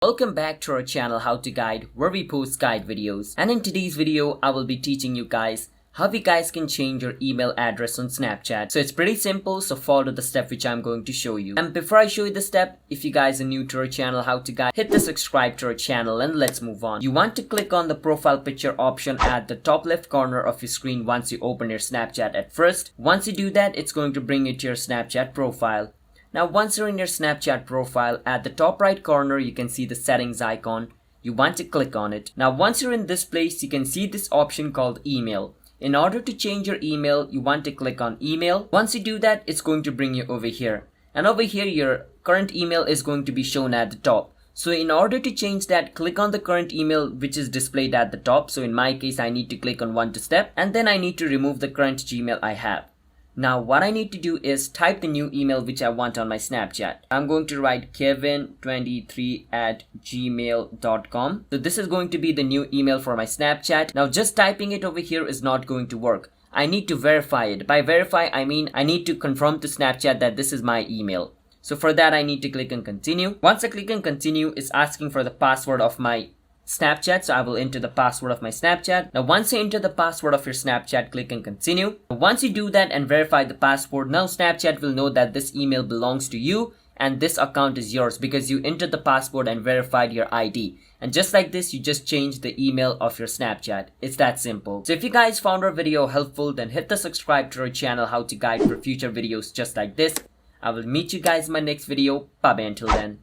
Welcome back to our channel How to Guide, where we post guide videos. And in today's video, I will be teaching you guys how you guys can change your email address on Snapchat. So it's pretty simple, so follow the step which I'm going to show you. And before I show you the step, if you guys are new to our channel How to Guide, hit the subscribe to our channel and let's move on. You want to click on the profile picture option at the top left corner of your screen once you open your Snapchat at first. Once you do that, it's going to bring you to your Snapchat profile. Now once you're in your Snapchat profile, at the top right corner you can see the settings icon. You want to click on it. Now once you're in this place, you can see this option called email. In order to change your email, you want to click on email. Once you do that, it's going to bring you over here. And over here, your current email is going to be shown at the top. So in order to change that, click on the current email which is displayed at the top. So in my case, I need to click on one to step and then I need to remove the current Gmail I have. Now what I need to do is type the new email which I want on my Snapchat. I'm going to write kevin23@gmail.com. So this is going to be the new email for my Snapchat. Now just typing it over here is not going to work. I need to verify it. By verify, I mean I need to confirm to Snapchat that this is my email. So for that, I need to click on continue. Once I click on continue, it's asking for the password of my Snapchat, so I will enter the password of my Snapchat. Now once you enter the password of your Snapchat, click on continue. Once you do that and verify the password, now Snapchat will know that this email belongs to you and this account is yours because you entered the password and verified your ID. And just like this, you just change the email of your Snapchat. It's that simple. So if you guys found our video helpful, then hit the subscribe to our channel How to Guide for future videos just like this. I will meet you guys in my next video. Bye bye until then.